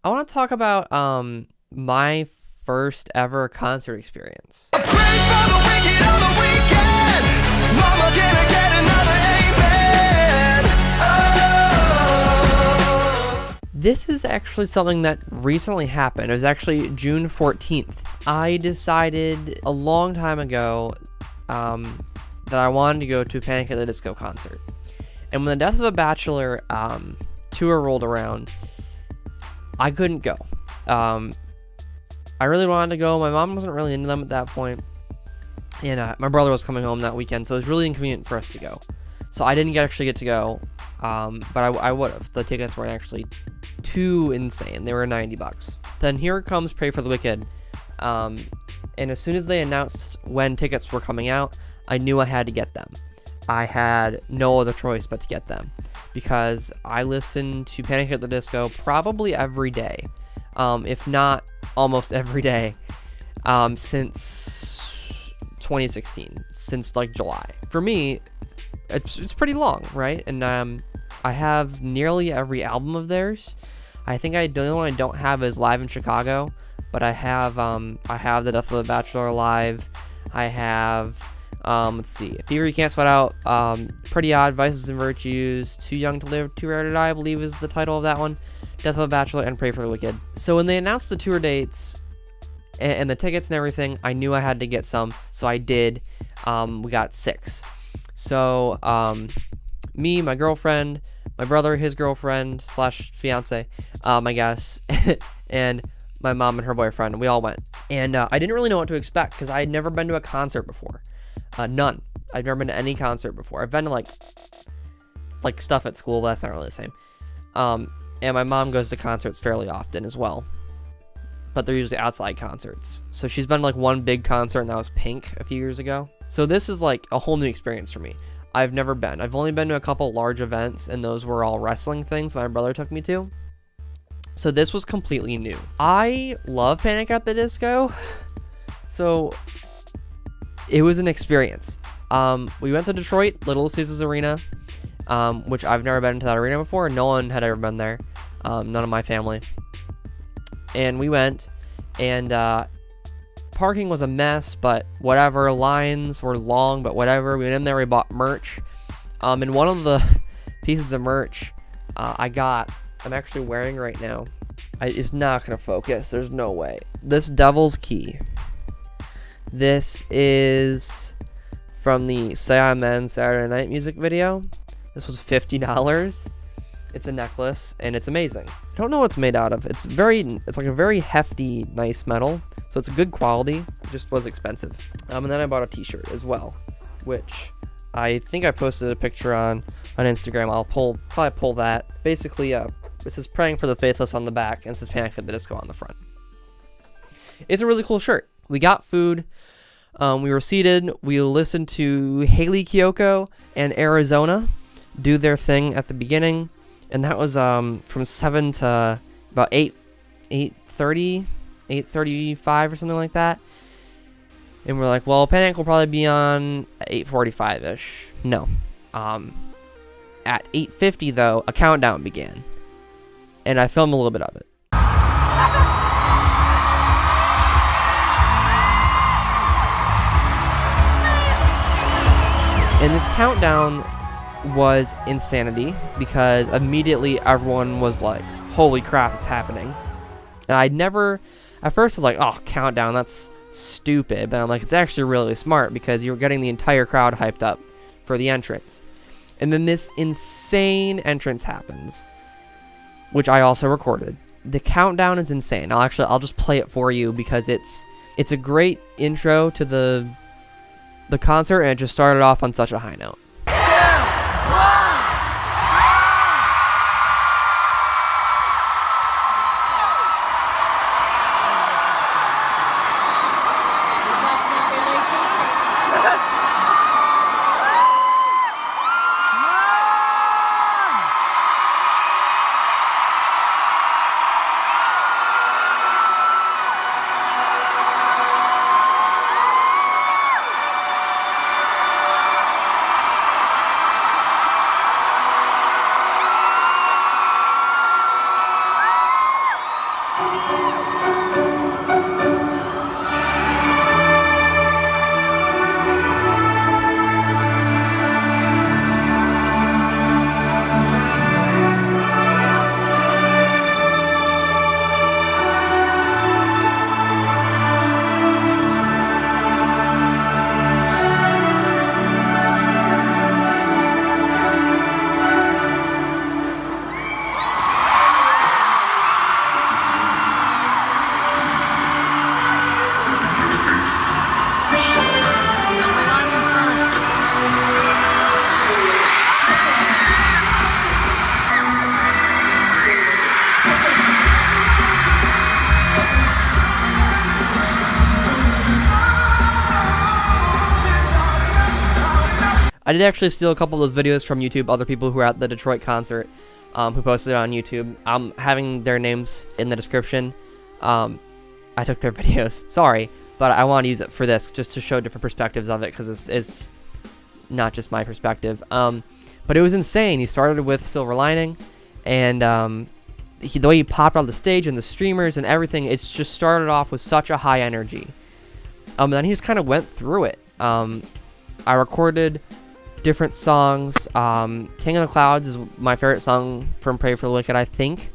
I want to talk about my first ever concert experience. This is actually something that recently happened. It was actually June 14th. I decided a long time ago that I wanted to go to a Panic at the Disco concert. And when the Death of a Bachelor tour rolled around, I couldn't go. I really wanted to go. My mom wasn't really into them at that point. And my brother was coming home that weekend, so it was really inconvenient for us to go. So I didn't actually get to go, but I would have. The tickets weren't actually too insane. They were $90. Then here comes Pray for the Wicked. And as soon as they announced when tickets were coming out, I knew I had to get them. I had no other choice but to get them, because I listened to Panic at the Disco probably every day, if not almost every day, since 2016, since like July. For me, it's pretty long, right? And I have nearly every album of theirs. I think the only one I don't have is Live in Chicago, but I have the Death of the Bachelor live. I have let's see, Fever You Can't Sweat Out, Pretty Odd, Vices and Virtues, Too Young to Live, Too Rare to Die, I believe is the title of that one, Death of a Bachelor, and Pray for the Wicked. So when they announced the tour dates and the tickets and everything, I knew I had to get some, so I did. We got 6. So me, my girlfriend, my brother, his girlfriend / fiance, I guess, and my mom and her boyfriend, we all went. And I didn't really know what to expect, because I had never been to a concert before. None. I've never been to any concert before. I've been to like stuff at school, but that's not really the same. And my mom goes to concerts fairly often as well, but they're usually outside concerts. So she's been to like one big concert, and that was Pink a few years ago. So this is like a whole new experience for me. I've never been. I've only been to a couple large events, and those were all wrestling things my brother took me to. So this was completely new. I love Panic at the Disco, so it was an experience. We went to Detroit, Little Caesars Arena, which I've never been to that arena before. No one had ever been there, none of my family. And we went, and parking was a mess, but whatever. Lines were long, but whatever. We went in there, we bought merch. And one of the pieces of merch I'm actually wearing right now, it's not going to focus. There's no way. This Devil's Key. This is from the Say Amen Saturday Night music video. This was $50. It's a necklace, and it's amazing. I don't know what it's made out of. It's like a very hefty, nice metal, so it's good quality. It just was expensive. And then I bought a t-shirt as well, which I think I posted a picture on Instagram. I'll probably pull that. Basically, this is Praying for the Faithless on the back, and it says Panic at the Disco on the front. It's a really cool shirt. We got food. We were seated. We listened to Haley Kiyoko and Arizona do their thing at the beginning, and that was from 7 to about 8:30, 8:35 or something like that. And we're like, well, Panic will probably be on 8:45-ish. No. At 8:50, though, a countdown began, and I filmed a little bit of it. And this countdown was insanity, because immediately everyone was like, holy crap, it's happening. And at first I was like, oh, countdown, that's stupid. But I'm like, it's actually really smart, because you're getting the entire crowd hyped up for the entrance. And then this insane entrance happens, which I also recorded. The countdown is insane. I'll just play it for you, because it's a great intro to the concert, and it just started off on such a high note. 2, 1. I did actually steal a couple of those videos from YouTube, other people who were at the Detroit concert, who posted it on YouTube. I'm having their names in the description. I took their videos, sorry, but I want to use it for this, just to show different perspectives of it, because it's not just my perspective. But it was insane. He started with Silver Lining, and the way he popped on the stage and the streamers and everything, it's just started off with such a high energy. And then he just kind of went through it. I recorded different songs. King of the Clouds is my favorite song from Pray for the Wicked, I think.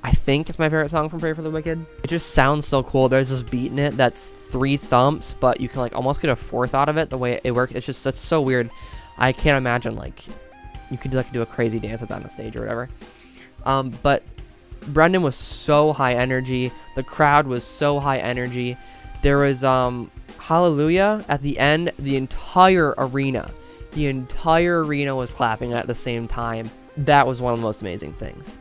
It's my favorite song from Pray for the Wicked. It just sounds so cool. There's this beat in it that's 3 thumps, but you can like almost get a 4th out of it, the way it works. It's just, that's so weird. I can't imagine like you could like do a crazy dance with that on the stage or whatever. But Brendan was so high energy. The crowd was so high energy. There was Hallelujah at the end. The entire arena was clapping at the same time. That was one of the most amazing things.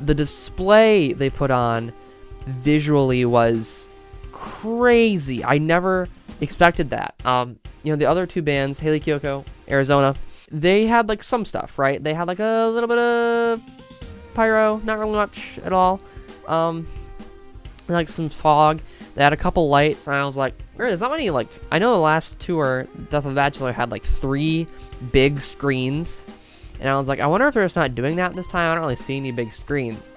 The display they put on visually was crazy. I never expected that. You know, the other 2 bands, Haley Kiyoko, Arizona, they had like some stuff, right? They had like a little bit of pyro, not really much at all. Like some fog. They had a couple lights, and I was like, there's not many, like, I know the last tour, Death of the Bachelor, had like 3 big screens. And I was like, I wonder if they're just not doing that this time. I don't really see any big screens.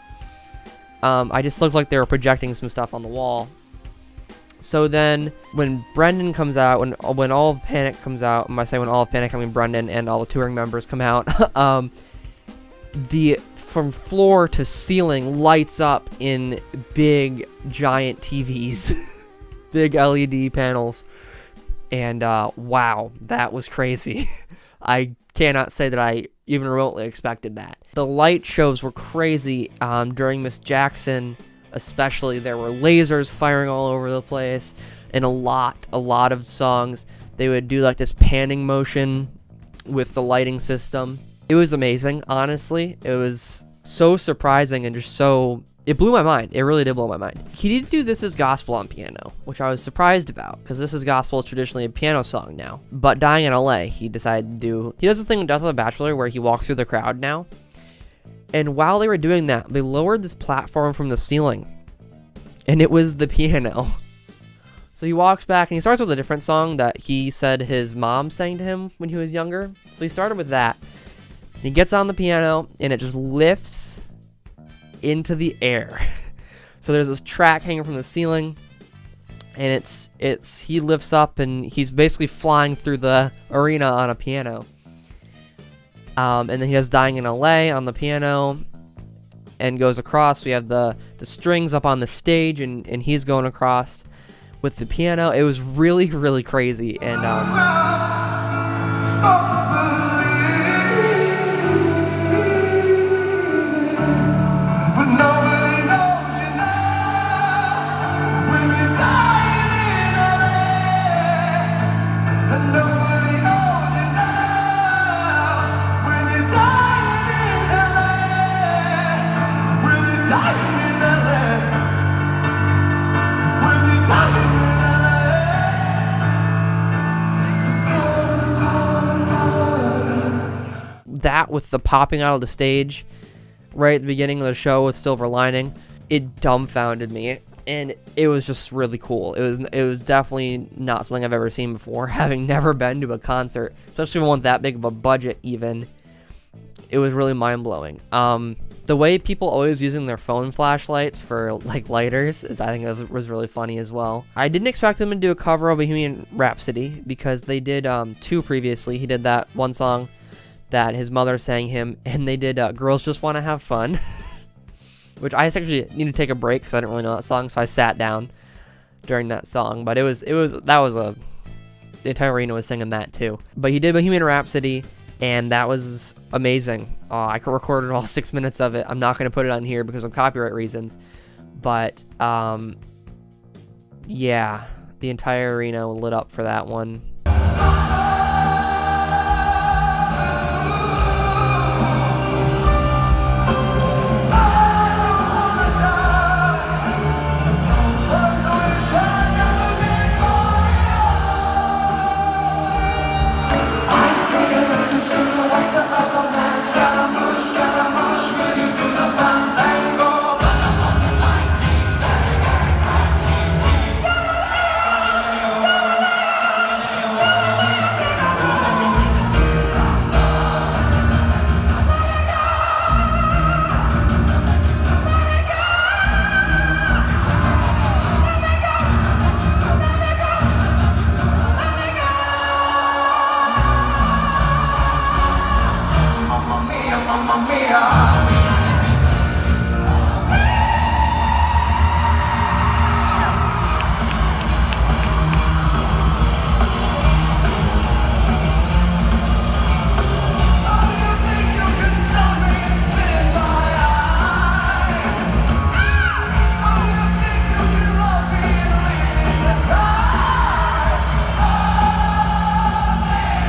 I just looked like they were projecting some stuff on the wall. So then, when Brendan comes out, when All of Panic comes out, when I say when All of Panic, I mean Brendan and all the touring members come out, from floor to ceiling lights up in big, giant TVs, big LED panels, and wow, that was crazy. I cannot say that I even remotely expected that. The light shows were crazy. During Miss Jackson, especially, there were lasers firing all over the place. In a lot of songs, they would do like this panning motion with the lighting system. It was amazing, honestly. It was so surprising and just so... It blew my mind. It really did blow my mind. He did do This Is Gospel on piano, which I was surprised about, because This Is Gospel is traditionally a piano song now. But Dying in LA, he decided to do... He does this thing with Death of the Bachelor where he walks through the crowd now. And while they were doing that, they lowered this platform from the ceiling. And it was the piano. So he walks back, and he starts with a different song that he said his mom sang to him when he was younger. So he started with that. He gets on the piano, and it just lifts into the air. So there's this track hanging from the ceiling, and he lifts up, and he's basically flying through the arena on a piano. And then he does Dying in LA on the piano, and goes across. We have the strings up on the stage, and he's going across with the piano. It was really, really crazy, and that with the popping out of the stage right at the beginning of the show with Silver Lining, it dumbfounded me, and it was just really cool. It was definitely not something I've ever seen before, having never been to a concert, especially one with that big of a budget even. It was really mind-blowing. The way people always using their phone flashlights for like lighters is, I think, it was really funny as well. I didn't expect them to do a cover of Bohemian Rhapsody, because they did 2 previously. He did that one song that his mother sang him, and they did Girls Just Want to Have Fun, which I actually need to take a break because I didn't really know that song, so I sat down during that song. But the entire arena was singing that too. But he did Bohemian Rhapsody, and that was amazing. I recorded all 6 minutes of it. I'm not going to put it on here because of copyright reasons, but yeah, The entire arena lit up for that one.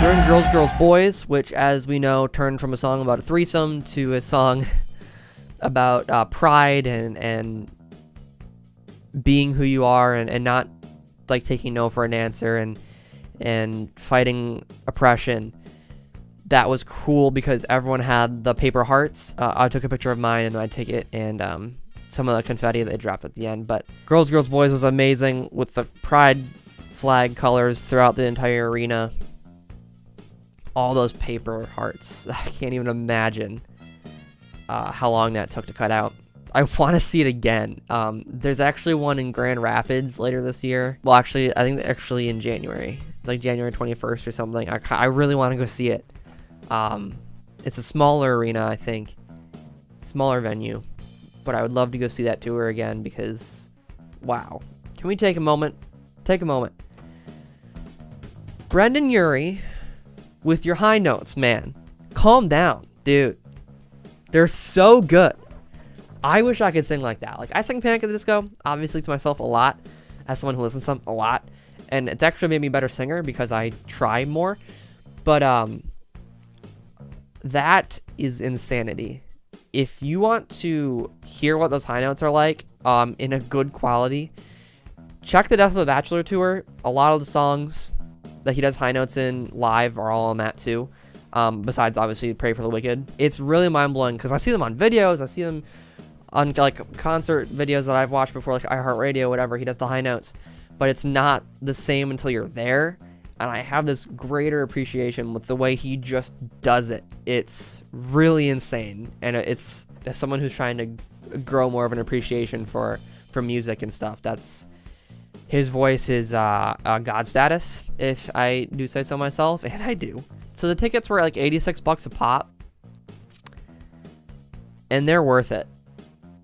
During Girls, Girls, Boys, which, as we know, turned from a song about a threesome to a song about pride and being who you are and not like taking no for an answer and fighting oppression. That was cool because everyone had the paper hearts. I took a picture of mine and I'd take it and some of the confetti that they dropped at the end. But Girls, Girls, Boys was amazing with the pride flag colors throughout the entire arena. All those paper hearts. I can't even imagine how long that took to cut out. I want to see it again. There's actually one in Grand Rapids later this year. Well, actually, I think actually in January. It's like January 21st or something. I really want to go see it. It's a smaller arena, I think. Smaller venue. But I would love to go see that tour again because, wow. Can we take a moment? Take a moment. Brendan Urie, with your high notes, man. Calm down, dude. They're so good. I wish I could sing like that. Like, I sing Panic at the Disco, obviously, to myself a lot, as someone who listens to them a lot. And it's actually made me a better singer because I try more. But, that is insanity. If you want to hear what those high notes are like, in a good quality, check the Death of the Bachelor tour. A lot of the songs that he does high notes in live are all on that too. Besides, obviously, Pray for the Wicked. It's really mind-blowing because I see them on videos. I see them on, like, concert videos that I've watched before, like iHeartRadio, whatever. He does the high notes. But it's not the same until you're there. And I have this greater appreciation with the way he just does it. It's really insane. And it's, as someone who's trying to grow more of an appreciation for music and stuff, that's... His voice is God status, if I do say so myself, and I do. So the tickets were like $86 a pop, and they're worth it.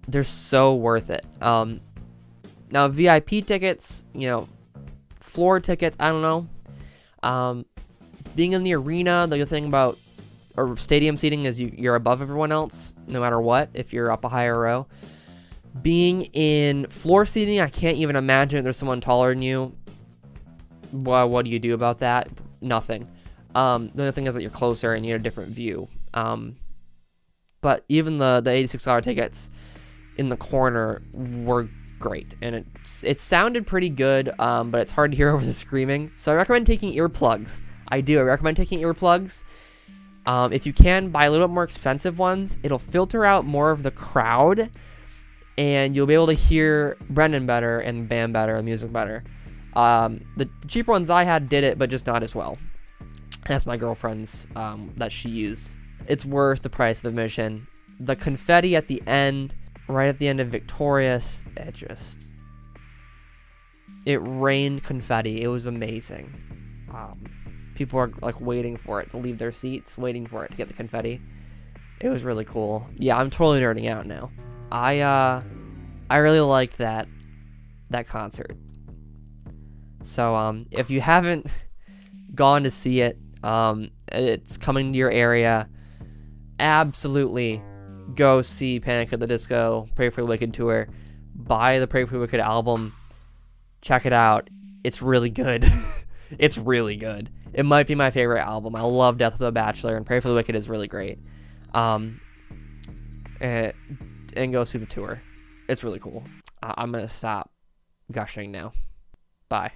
They're so worth it. Now VIP tickets, you know, floor tickets, I don't know. Being in the arena, the good thing about or stadium seating is you're above everyone else, no matter what, if you're up a higher row. Being in floor seating, I can't even imagine there's someone taller than you. Well, what do you do about that? Nothing. The other thing is that you're closer and you get a different view. But even the $86 tickets in the corner were great. And it sounded pretty good, but it's hard to hear over the screaming. So I recommend taking earplugs. I recommend taking earplugs. If you can, buy a little bit more expensive ones. It'll filter out more of the crowd. And you'll be able to hear Brendan better and the band better and music better. The cheaper ones I had did it, but just not as well. That's my girlfriend's that she used. It's worth the price of admission. The confetti at the end, right at the end of Victorious, it rained confetti. It was amazing. People are like waiting for it to leave their seats, waiting for it to get the confetti. It was really cool. Yeah, I'm totally nerding out now. I really liked that concert. So if you haven't gone to see it, it's coming to your area. Absolutely go see Panic at the Disco, Pray for the Wicked tour. Buy the Pray for the Wicked album. Check it out. It's really good. It's really good. It might be my favorite album. I love Death of the Bachelor, and Pray for the Wicked is really great. And go see the tour. It's really cool. I'm gonna stop gushing now. Bye.